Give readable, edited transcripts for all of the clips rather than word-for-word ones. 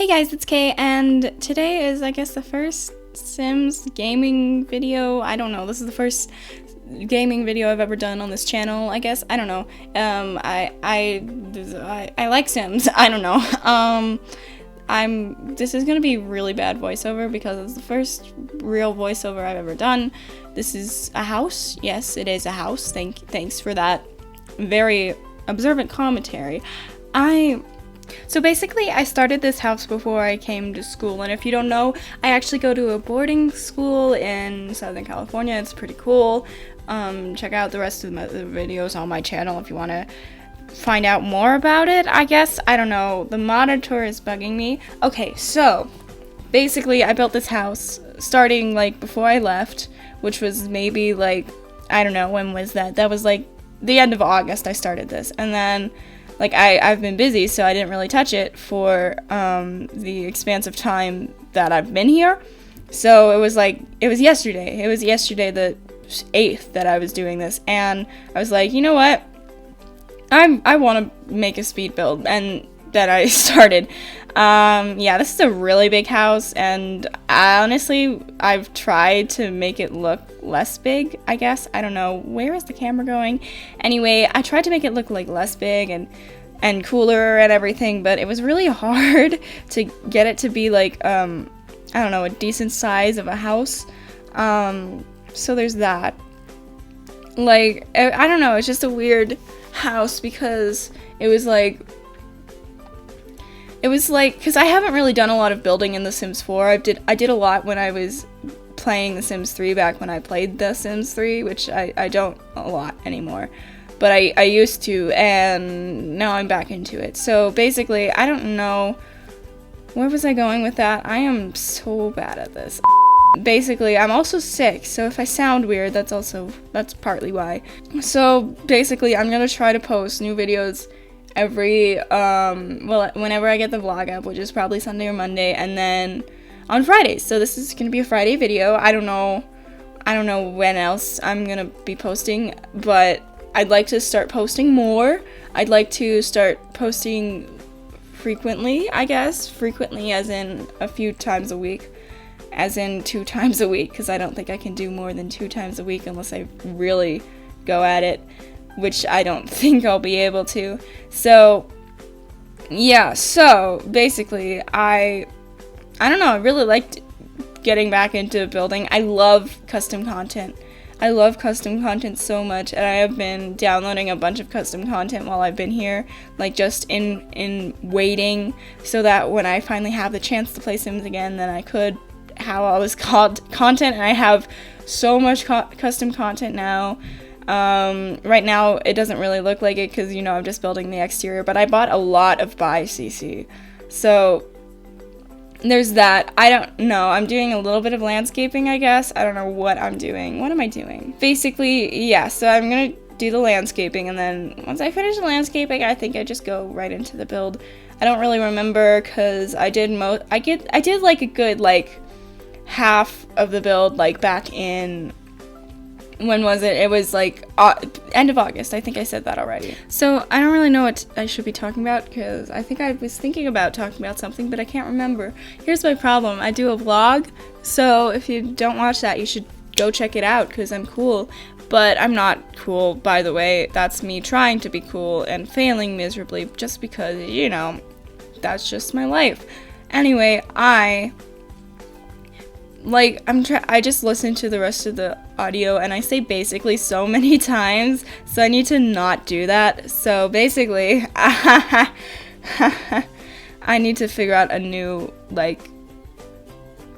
Hey guys, it's Kay, and today is, I guess, the first Sims gaming video. I don't know. This is the first gaming video I've ever done on this channel, I guess. I don't know. I like Sims. I don't know. This is gonna be really bad voiceover because it's the first real voiceover I've ever done. This is a house. Yes, it is a house. Thanks for that very observant commentary. So basically, I started this house before I came to school, and if you don't know, I actually go to a boarding school in Southern California. It's pretty cool. Check out the rest of the videos on my channel if you want to find out more about it, I guess. I don't know. The monitor is bugging me. Okay, so basically, I built this house starting, like, before I left, which was maybe, like, I don't know, when was that? That was, like, the end of August I started this, and then like, I've been busy, so I didn't really touch it for the expanse of time that I've been here. So it was yesterday. It was yesterday the 8th that I was doing this, and I was like, you know what? I want to make a speed build, and then I started. Yeah, this is a really big house, and honestly, I've tried to make it look less big, I guess. I don't know. Where is the camera going? Anyway, I tried to make it look, like, less big and cooler and everything, but it was really hard to get it to be, like, I don't know, a decent size of a house. So there's that. Like, I don't know, it's just a weird house because it was like, because I haven't really done a lot of building in The Sims 4. I did a lot when I was playing The Sims 3 back when I played The Sims 3, which I don't a lot anymore. But I used to, and now I'm back into it. So basically, I don't know, where was I going with that? I am so bad at this. Basically, I'm also sick, so if I sound weird, that's partly why. So basically, I'm gonna try to post new videos every, whenever I get the vlog up, which is probably Sunday or Monday, and then on Fridays. So this is gonna be a Friday video. I don't know when else I'm gonna be posting, but I'd like to start posting more. I'd like to start posting frequently, I guess. Frequently as in a few times a week. As in 2 times a week, because I don't think I can do more than 2 times a week unless I really go at it, which I don't think I'll be able to. So, yeah, so basically, I don't know, I really liked getting back into building. I love custom content. I love custom content so much, and I have been downloading a bunch of custom content while I've been here, like just in waiting, so that when I finally have the chance to play Sims again, then I could have all this content, and I have so much custom content now. Right now, it doesn't really look like it because, you know, I'm just building the exterior, but I bought a lot of buy CC. So there's that. I don't know. I'm doing a little bit of landscaping, I guess. I don't know what I'm doing. What am I doing? Basically, yeah, so I'm going to do the landscaping, and then once I finish the landscaping, I think I just go right into the build. I don't really remember because I did like a good, like, half of the build, like, back in, when was it? It was like end of August. I think I said that already. So I don't really know what I should be talking about because I think I was thinking about talking about something, but I can't remember. Here's my problem. I do a vlog, so if you don't watch that, you should go check it out because I'm cool. But I'm not cool, by the way. That's me trying to be cool and failing miserably just because, you know, that's just my life. Anyway, I just listened to the rest of the audio, and I say basically so many times, so I need to not do that. So basically, I need to figure out a new, like,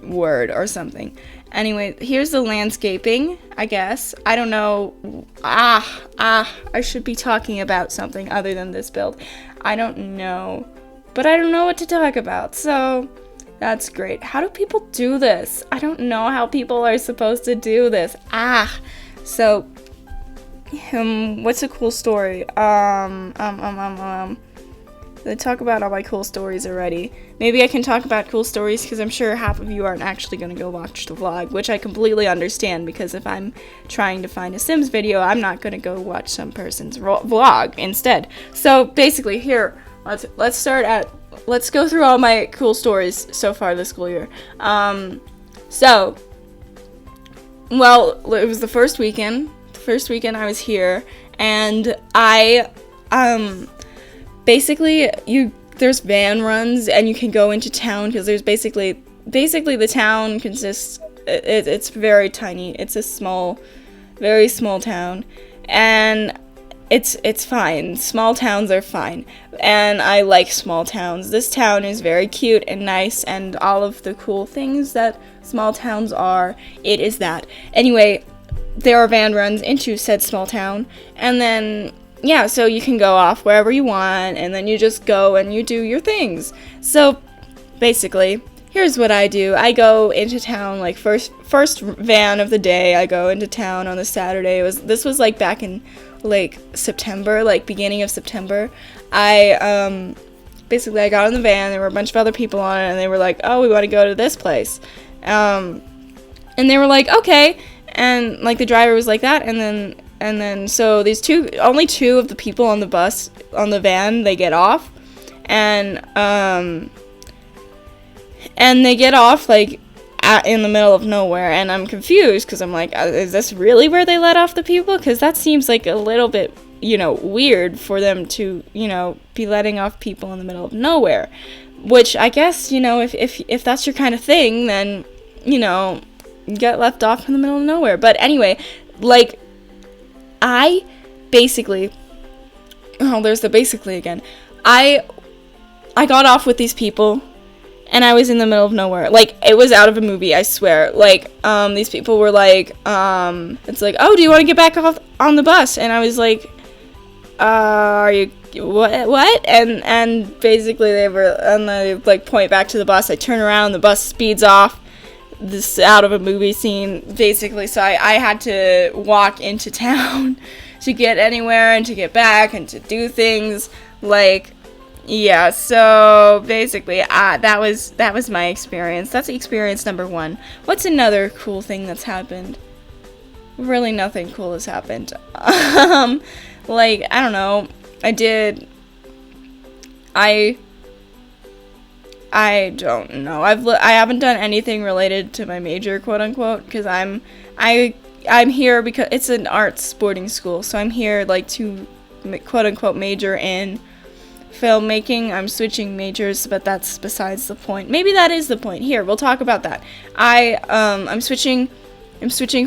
word or something. Anyway, here's the landscaping, I guess. I don't know. I should be talking about something other than this build. I don't know. But I don't know what to talk about, so that's great. How do people do this? I don't know how people are supposed to do this. So, what's a cool story? They talk about all my cool stories already. Maybe I can talk about cool stories because I'm sure half of you aren't actually going to go watch the vlog, which I completely understand because if I'm trying to find a Sims video, I'm not going to go watch some person's vlog instead. So basically, here, let's start at let's go through all my cool stories so far this school year. So, well, it was the first weekend. The first weekend I was here, and I, basically, there's van runs, and you can go into town, because there's basically the town consists, it's very tiny. It's a very small town, and it's fine. Small towns are fine, and I like small towns. This town is very cute and nice, and all of the cool things that small towns are, it is that. Anyway, there are van runs into said small town, and then, yeah, so you can go off wherever you want, and then you just go and you do your things. So, basically, here's what I do. I go into town, like, first van of the day, I go into town on the Saturday. This was, like, back in, like, September, like, beginning of September. Basically, I got in the van, there were a bunch of other people on it, and they were like, oh, we want to go to this place. And they were like, okay, and, like, the driver was like that, and then, so only two of the people on the bus, on the van, they get off, and they get off, like, in the middle of nowhere, and I'm confused, because I'm like, is this really where they let off the people? Because that seems like a little bit, weird for them to, be letting off people in the middle of nowhere, which I guess, if that's your kind of thing, then, you get left off in the middle of nowhere. But anyway, like, I basically, there's the basically again, I got off with these people, and I was in the middle of nowhere. Like, it was out of a movie, I swear. Like, these people were like, it's like, oh, do you want to get back off on the bus? And I was like, are you, what? And basically they like, point back to the bus. I turn around, the bus speeds off. This out of a movie scene, basically. So I had to walk into town to get anywhere and to get back and to do things. Like, yeah, so basically, that was my experience. That's experience number 1. What's another cool thing that's happened? Really nothing cool has happened. Like, I don't know. I don't know. I haven't done anything related to my major, quote unquote, because I'm here because it's an arts boarding school, so I'm here, like, to, quote unquote, major in filmmaking. I'm switching majors, but that's besides the point. Maybe that is the point. Here, we'll talk about that. I'm switching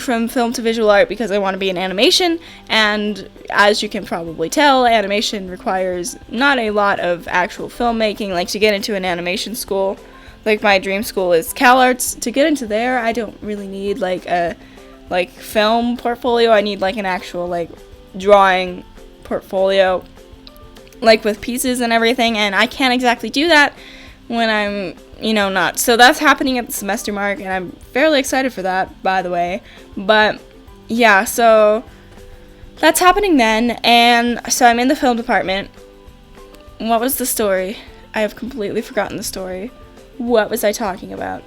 from film to visual art because I want to be in animation, and as you can probably tell, animation requires not a lot of actual filmmaking. Like, to get into an animation school, like my dream school is CalArts. To get into there, I don't really need like a film portfolio. I need like an actual like drawing portfolio, like with pieces and everything, and I can't exactly do that when I'm, not. So that's happening at the semester mark, and I'm fairly excited for that, by the way. But yeah, so that's happening then, and so I'm in the film department. What was the story? I have completely forgotten the story. What was I talking about?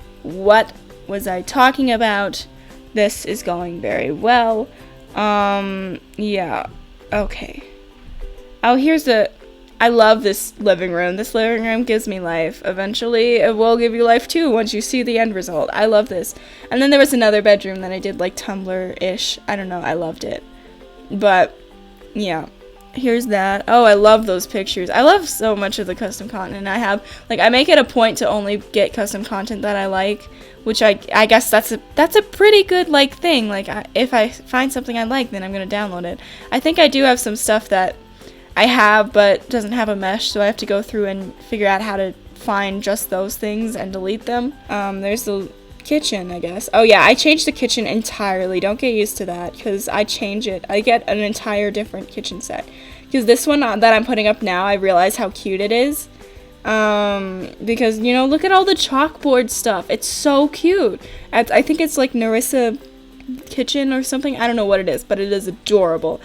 This is going very well. Yeah. Okay. Oh, I love this living room. This living room gives me life. Eventually, it will give you life too once you see the end result. I love this. And then there was another bedroom that I did like Tumblr-ish. I don't know. I loved it. But, yeah. Here's that. Oh, I love those pictures. I love so much of the custom content I have. Like, I make it a point to only get custom content that I like, which I guess that's a pretty good, like, thing. Like, if I find something I like, then I'm going to download it. I think I do have some stuff that I have, but doesn't have a mesh, so I have to go through and figure out how to find just those things and delete them. There's the kitchen, I guess. Oh yeah, I changed the kitchen entirely. Don't get used to that, because I change it. I get an entire different kitchen set. Because this one that I'm putting up now, I realize how cute it is. Because, look at all the chalkboard stuff. It's so cute. I think it's like Narissa Kitchen or something. I don't know what it is, but it is adorable.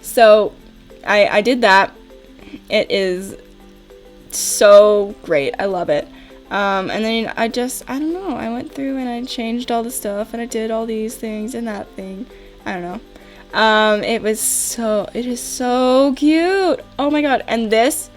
So I did that. It is so great. I love it. And then I don't know. I went through and I changed all the stuff and I did all these things and that thing. I don't know. It is so cute. Oh my god. And this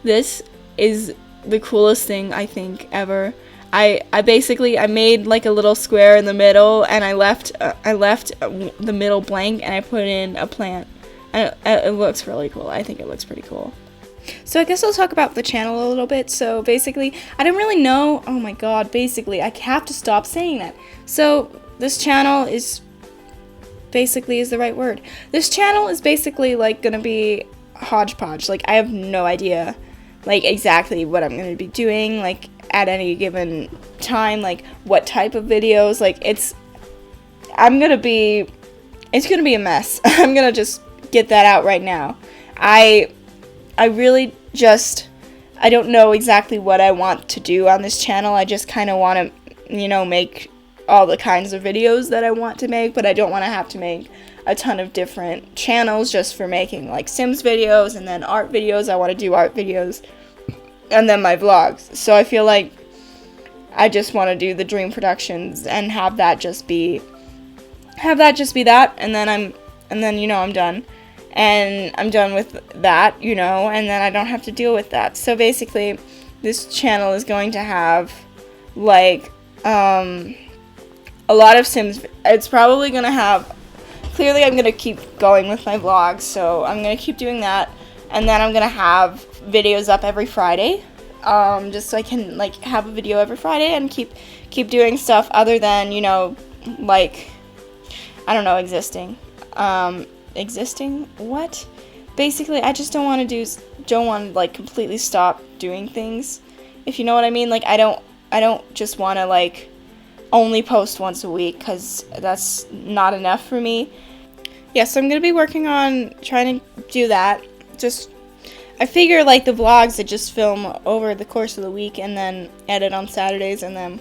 is the coolest thing I think ever. I basically made like a little square in the middle, and I left the middle blank, and I put in a plant. And it looks really cool. I think it looks pretty cool. So I guess I'll talk about the channel a little bit. So basically, I don't really know. Oh my god, basically, I have to stop saying that. So this channel is the right word. This channel is basically like gonna be hodgepodge. Like, I have no idea like exactly what I'm gonna be doing like at any given time, like what type of videos. Like it's gonna be a mess. I'm gonna just get that out right now. I really just, I don't know exactly what I want to do on this channel. I just kind of want to, make all the kinds of videos that I want to make, but I don't want to have to make a ton of different channels just for making like Sims videos and then art videos. I want to do art videos and then my vlogs. So I feel like I just want to do the dream productions and have that just be that, and then I'm done. And I'm done with that, and then I don't have to deal with that. So basically, this channel is going to have, like, a lot of Sims. It's probably going to have, clearly I'm going to keep going with my vlogs, so I'm going to keep doing that. And then I'm going to have videos up every Friday, just so I can, like, have a video every Friday and keep doing stuff other than, like, I don't know, existing. What? Basically, I just don't want to like completely stop doing things, if you know what I mean. Like, I don't just want to like only post once a week, because that's not enough for me. Yeah, so I'm gonna be working on trying to do that. I figure like the vlogs I just film over the course of the week and then edit on Saturdays, and then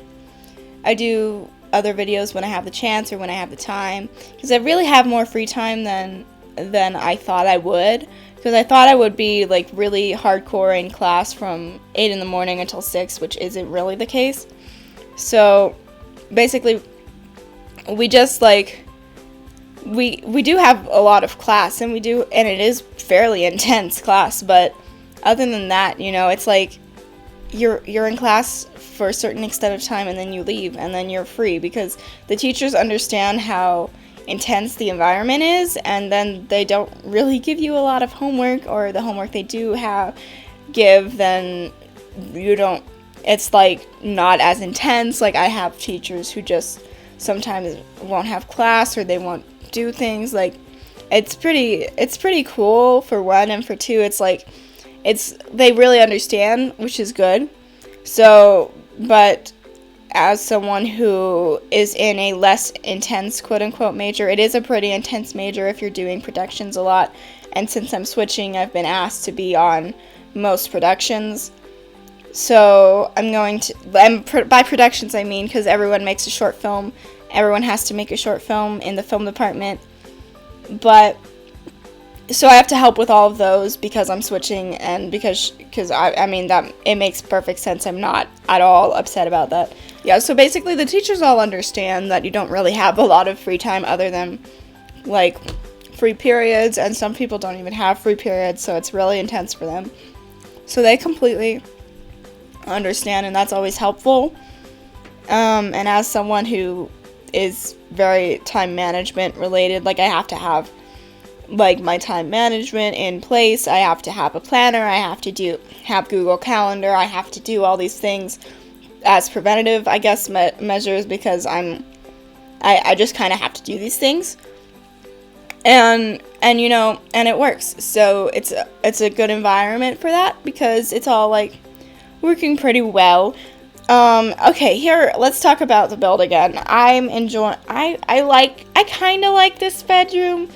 I do other videos when I have the chance or when I have the time, because I really have more free time than I thought I would, because I thought I would be like really hardcore in class from 8 in the morning until 6, which isn't really the case. So basically, we just like we do have a lot of class, and it is fairly intense class, but other than that, it's like you're in class for a certain extent of time, and then you leave, and then you're free, because the teachers understand how intense the environment is, and then they don't really give you a lot of homework, or the homework they do give, then it's like not as intense. Like, I have teachers who just sometimes won't have class, or they won't do things. Like, it's pretty cool, for one, and for two, it's like they really understand, which is good. So, but as someone who is in a less intense quote-unquote major, it is a pretty intense major if you're doing productions a lot, and since I'm switching, I've been asked to be on most productions. So by productions I mean, because everyone makes a short film, everyone has to make a short film in the film department, but so I have to help with all of those because I'm switching, and because I mean that it makes perfect sense. I'm not at all upset about that. Yeah, so basically the teachers all understand that you don't really have a lot of free time other than like free periods, and some people don't even have free periods, so it's really intense for them. So they completely understand, and that's always helpful. And as someone who is very time management related, like I have to have like my time management in place. I have to have a planner. I have to have Google Calendar. I have to do all these things as preventative, I guess, measures, because I just kind of have to do these things, and it works. So it's a good environment for that, because it's all like working pretty well. Okay, here, let's talk about the build again. I'm enjoying, I kind of like this bedroom,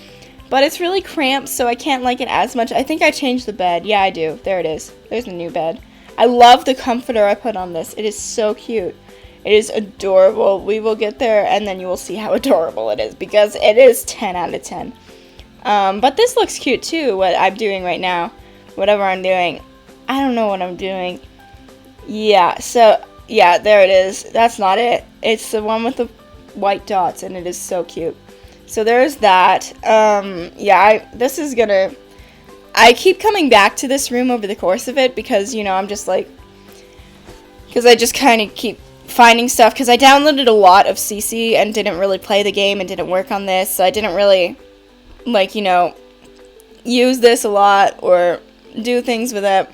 but it's really cramped, so I can't like it as much. I think I changed the bed. Yeah, I do. There it is. There's the new bed. I love the comforter I put on this. It is so cute. It is adorable. We will get there, and then you will see how adorable it is, because it is 10 out of 10. But this looks cute, too, what I'm doing right now. Whatever I'm doing. I don't know what I'm doing. Yeah, so, yeah, there it is. That's not it. It's the one with the white dots, and it is so cute. So there's that. I keep coming back to this room over the course of it, because, I'm just like, because I just kind of keep finding stuff, because I downloaded a lot of CC and didn't really play the game and didn't work on this, so I didn't really, like, you know, use this a lot or do things with it.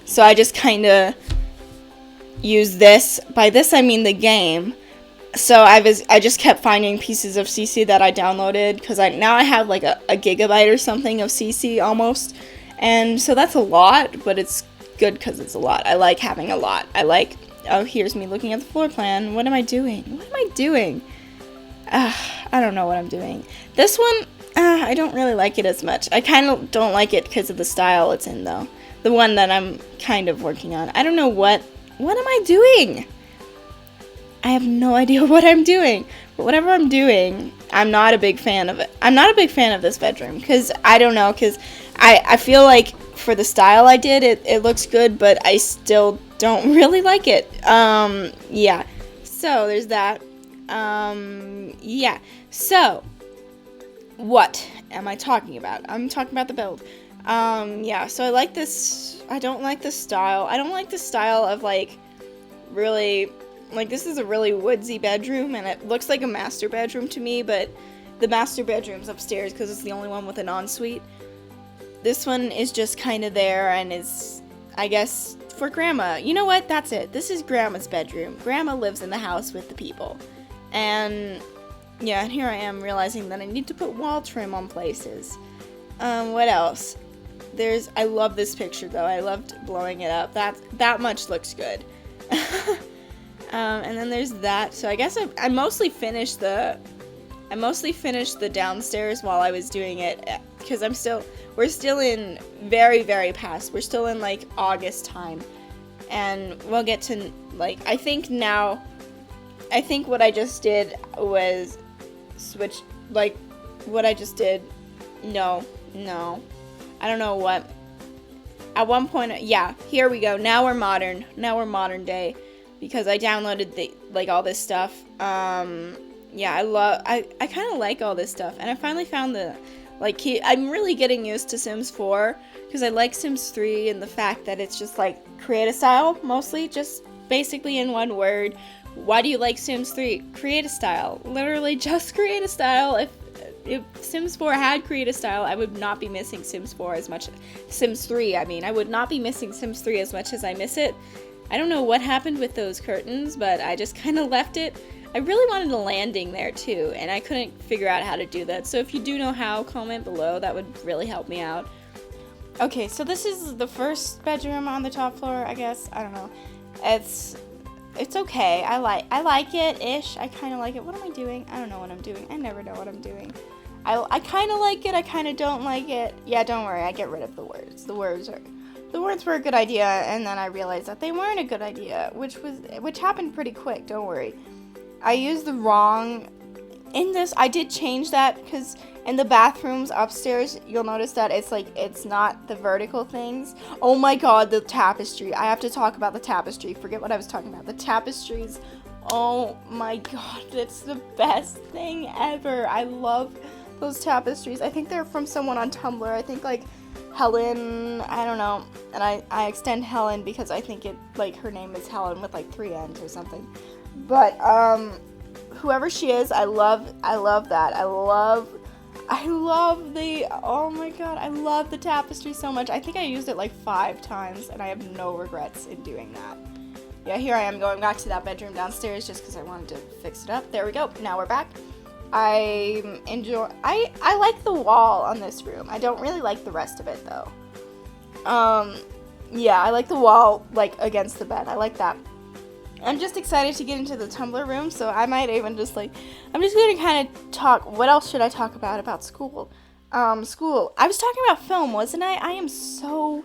So I just kind of use this. By this I mean the game. So I just kept finding pieces of CC that I downloaded, because now I have like a gigabyte or something of CC almost, and so that's a lot, but it's good because it's a lot. I like having a lot. Oh, here's me looking at the floor plan. What am I doing? I don't know what I'm doing. This one, I don't really like it as much. I kind of don't like it because of the style it's in, though. The one that I'm kind of working on. I don't know what am I doing? I have no idea what I'm doing. But whatever I'm doing, I'm not a big fan of it. I'm not a big fan of this bedroom, because I don't know, because I feel like for the style I did, it looks good, but I still don't really like it. Yeah. So there's that. Yeah. So what am I talking about? I'm talking about the build. Yeah. So I like this. I don't like the style. I don't like the style of, like, really, like, this is a really woodsy bedroom, and it looks like a master bedroom to me, but the master bedroom's upstairs because it's the only one with an ensuite. This one is just kind of there and is, I guess, for Grandma. You know what? That's it. This is Grandma's bedroom. Grandma lives in the house with the people. And, yeah, and here I am realizing that I need to put wall trim on places. What else? I love this picture, though. I loved blowing it up. That much looks good. And then there's that. So I guess I mostly finished the downstairs while I was doing it, because we're still in very, very past. We're still in, like, August time, and we'll get to, like, I think what I just did was switch, like, what I just did, no, I don't know what, at one point, yeah, here we go, now we're modern day, because I downloaded all this stuff. Yeah, I kind of like all this stuff, and I finally found I'm really getting used to Sims 4, because I like Sims 3 and the fact that it's just, like, create a style, mostly, just basically in one word. Why do you like Sims 3? Create a style. Literally just create a style. If Sims 4 had create a style, I would not be missing Sims 4 as much. Sims 3, I mean. I would not be missing Sims 3 as much as I miss it. I don't know what happened with those curtains, but I just kind of left it. I really wanted a landing there too, and I couldn't figure out how to do that. So if you do know how, comment below. That would really help me out. Okay, so this is the first bedroom on the top floor, I guess. I don't know. It's okay. I like it-ish. I kind of like it. What am I doing? I don't know what I'm doing. I never know what I'm doing. I kind of like it. I kind of don't like it. Yeah, don't worry. I get rid of the words. The words were a good idea, and then I realized that they weren't a good idea, which happened pretty quick. Don't worry. I used the wrong, in this, I did change that, because in the bathrooms upstairs, you'll notice that it's not the vertical things. Oh my god, the tapestry. I have to talk about the tapestry. Forget what I was talking about. The tapestries, oh my god, it's the best thing ever. I love those tapestries. I think they're from someone on Tumblr. I think, like, Helen, I don't know, and I extend Helen because I think her name is Helen with, like, 3 N's or something. But, whoever she is, I love that. I love oh my god, I love the tapestry so much. I think I used it, like, 5 times, and I have no regrets in doing that. Yeah, here I am going back to that bedroom downstairs just because I wanted to fix it up. There we go. Now we're back. I like the wall on this room. I don't really like the rest of it, though. Yeah, I like the wall, like, against the bed. I like that. I'm just excited to get into the Tumblr room, so I might even just, like, I'm just going to kind of talk, what else should I talk about school? School. I was talking about film, wasn't I? I am so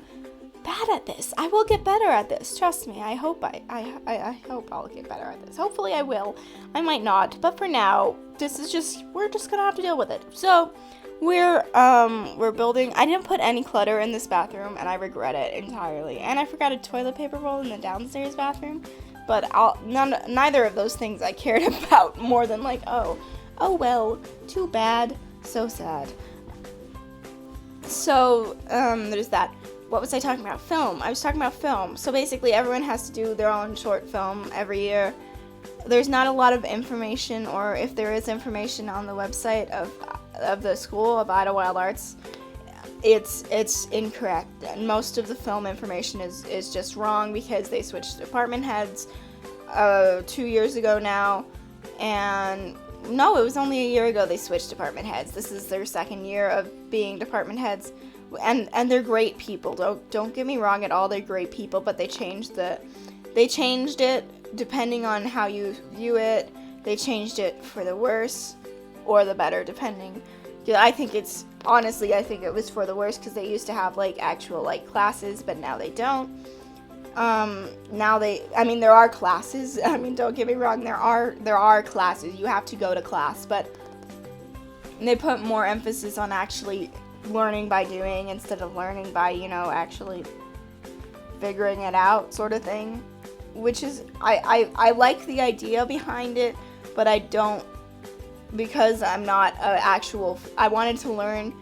bad at this. I will get better at this. Trust me. I hope hope I'll get better at this. Hopefully I will. I might not, but for now, we're just gonna have to deal with it. So, we're building. I didn't put any clutter in this bathroom, and I regret it entirely. And I forgot a toilet paper roll in the downstairs bathroom. But neither of those things I cared about more than, like, oh well, too bad, so sad. So, there's that. what was I talking about? Film. I was talking about film. So basically everyone has to do their own short film every year. There's not a lot of information, or if there is information on the website of the School of Idlewild Arts, it's incorrect. And most of the film information is just wrong because they switched department heads 2 years ago now. And no, it was only a year ago they switched department heads. This is their second year of being department heads. And they're great people. Don't get me wrong at all, they're great people, but they changed it depending on how you view it. They changed it for the worse or the better, depending. I think it was for the worse, because they used to have like actual like classes, but now they don't. There are classes. Don't get me wrong, there are classes. You have to go to class, but they put more emphasis on actually learning by doing instead of learning by, actually figuring it out, sort of thing. Which is, I like the idea behind it, but I don't, because I'm not I wanted to learn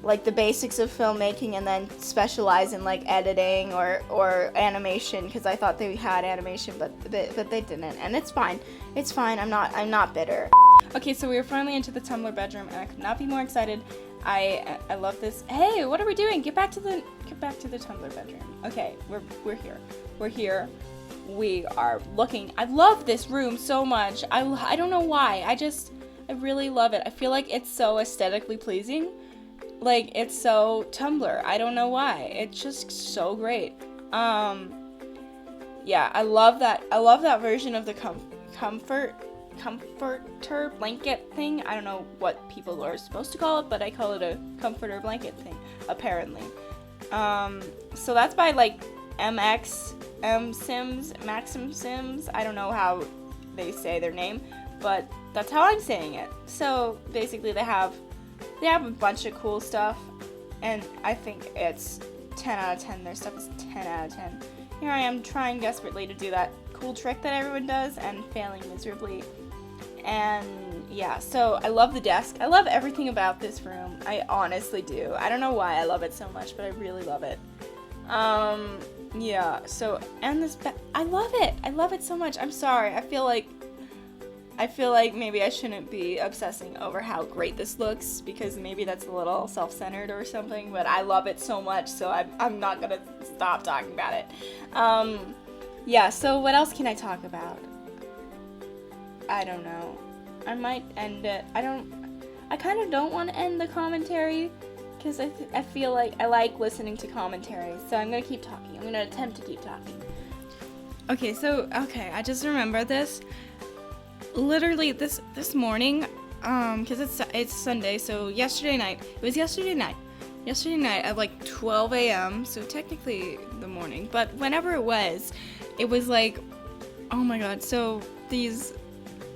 like the basics of filmmaking and then specialize in like editing or animation, because I thought they had animation, but they didn't, and it's fine. I'm not bitter. Okay, so we are finally into the Tumblr bedroom, and I could not be more excited. I love this. Hey, what are we doing? Get back to the Tumblr bedroom. Okay, we're here. We are looking. I love this room so much. I don't know why. I really love it. I feel like it's so aesthetically pleasing. Like, it's so Tumblr. I don't know why. It's just so great. Yeah, I love that version of the comforter blanket thing. I don't know what people are supposed to call it, but I call it a comforter blanket thing, apparently. So that's by like Maxim Sims. I don't know how they say their name, but that's how I'm saying it. So basically they have a bunch of cool stuff, and I think it's 10 out of 10. Their stuff is 10 out of 10. Here I am trying desperately to do that cool trick that everyone does and failing miserably. And yeah, so I love the desk. I love everything about this room. I honestly do. I don't know why I love it so much, but I really love it. Yeah, so, and this I love it. I love it so much. I'm sorry. I feel like maybe I shouldn't be obsessing over how great this looks, because maybe that's a little self-centered or something, but I love it so much, so I'm not gonna stop talking about it. Yeah, so what else can I talk about? I don't know. I might end it. I kind of don't want to end the commentary, because I feel like I like listening to commentary, so I'm gonna keep talking. I'm gonna attempt to keep talking. Okay, I just remember this. Literally this morning, because it's Sunday, so yesterday night at like 12 a.m., so technically the morning, but whenever it was like, oh my god, so these,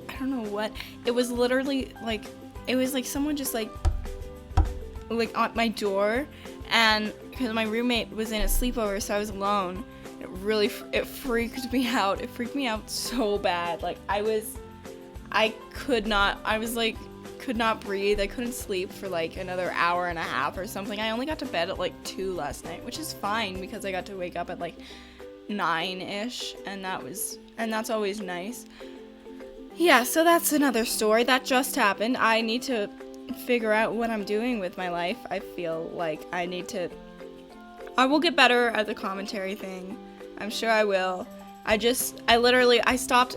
I don't know what, it was literally like, it was like someone just like on my door, and because my roommate was in a sleepover, so I was alone. It freaked me out. It freaked me out so bad. Like, I could not breathe. I couldn't sleep for like another hour and a half or something. I only got to bed at like 2 last night, which is fine because I got to wake up at like 9-ish, and that's always nice. Yeah, so that's another story that just happened. I need to figure out what I'm doing with my life. I feel like I will get better at the commentary thing. I'm sure I will. I stopped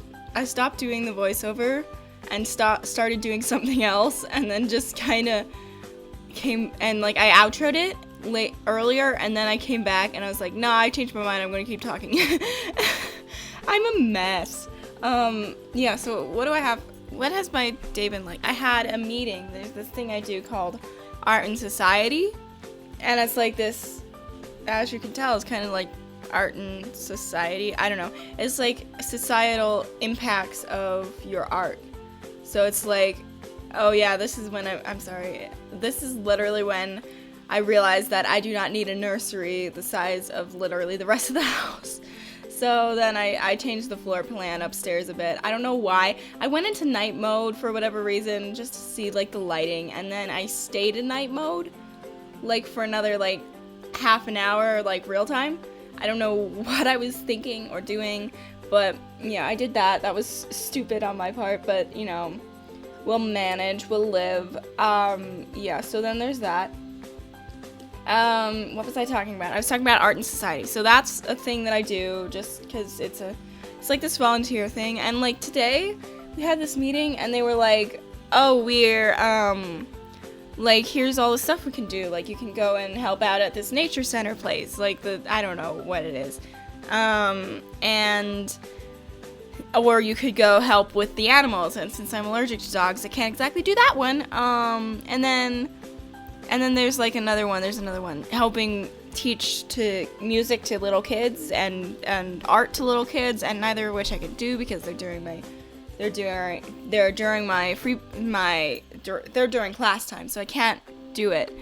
doing the voiceover and started doing something else, and then just kind of came and like I outroed it earlier, and then I came back and I was like, nah, I changed my mind. I'm gonna keep talking. I'm a mess. Yeah. So what do I have? What has my day been like? I had a meeting. There's this thing I do called Art and Society, and it's like this. As you can tell, it's kind of like art and society. I don't know. It's like societal impacts of your art. So it's like, oh yeah, this is when I'm sorry. This is literally when I realized that I do not need a nursery the size of literally the rest of the house. So then I changed the floor plan upstairs a bit. I don't know why. I went into night mode for whatever reason, just to see like the lighting, and then I stayed in night mode like for another like half an hour, like, real time. I don't know what I was thinking or doing, but yeah, I did that. That was stupid on my part, but, you know, we'll manage, we'll live. Yeah, so then there's that. What was I talking about? I was talking about art and society. So that's a thing that I do just because it's like this volunteer thing. And, like, today we had this meeting and they were like, oh, we're, like, here's all the stuff we can do. Like, you can go and help out at this nature center place. Like, I don't know what it is. Or you could go help with the animals. And since I'm allergic to dogs, I can't exactly do that one. And then there's, like, another one. There's another one. Helping teach music to little kids and art to little kids. And neither of which I could do because they're during class time, so I can't do it,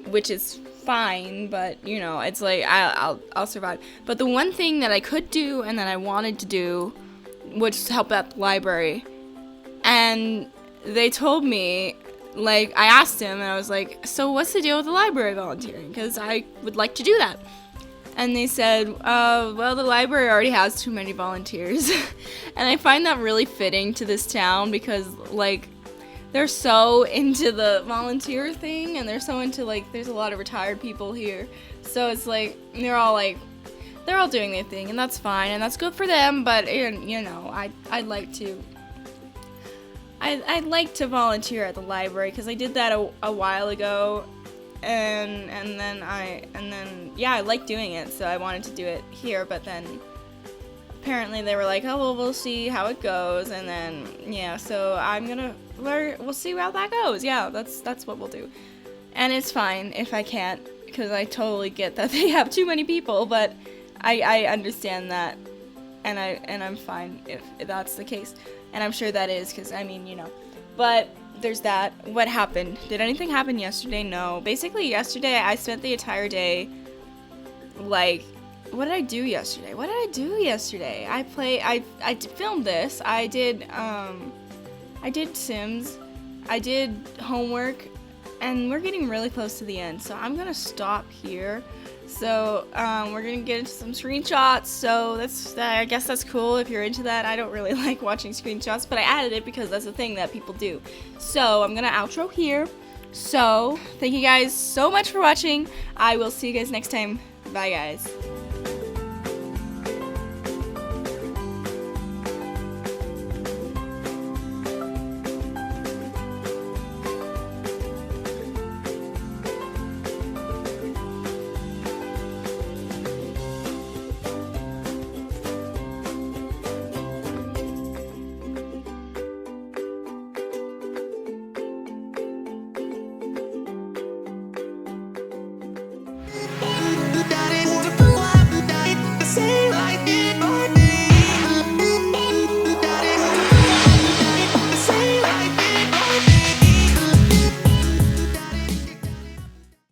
which is fine, but, you know, it's like, I'll survive. But the one thing that I could do and that I wanted to do was help at the library, and they told me, like, I asked him, and I was like, so what's the deal with the library volunteering, because I would like to do that. And they said, well, the library already has too many volunteers. And I find that really fitting to this town because, like, they're so into the volunteer thing, and they're so into, like, there's a lot of retired people here. So it's like, they're all doing their thing, and that's fine, and that's good for them, but, you know, I'd like to volunteer at the library, because I did that a while ago. And then I like doing it, so I wanted to do it here, but then apparently they were like, oh, well, we'll see how it goes, and then, yeah, so we'll see how that goes. Yeah, that's what we'll do. And it's fine if I can't, because I totally get that they have too many people, but I understand that, and I'm fine if that's the case, and I'm sure that is, because, I mean, you know, but there's that. What happened? Did anything happen yesterday? No. Basically, yesterday, I spent the entire day, like, what did I do yesterday? I filmed this. I did Sims. I did homework, and we're getting really close to the end, so I'm gonna stop here. So, we're gonna get into some screenshots, so I guess that's cool if you're into that. I don't really like watching screenshots, but I added it because that's a thing that people do. So, I'm gonna outro here. So, thank you guys so much for watching. I will see you guys next time. Bye, guys.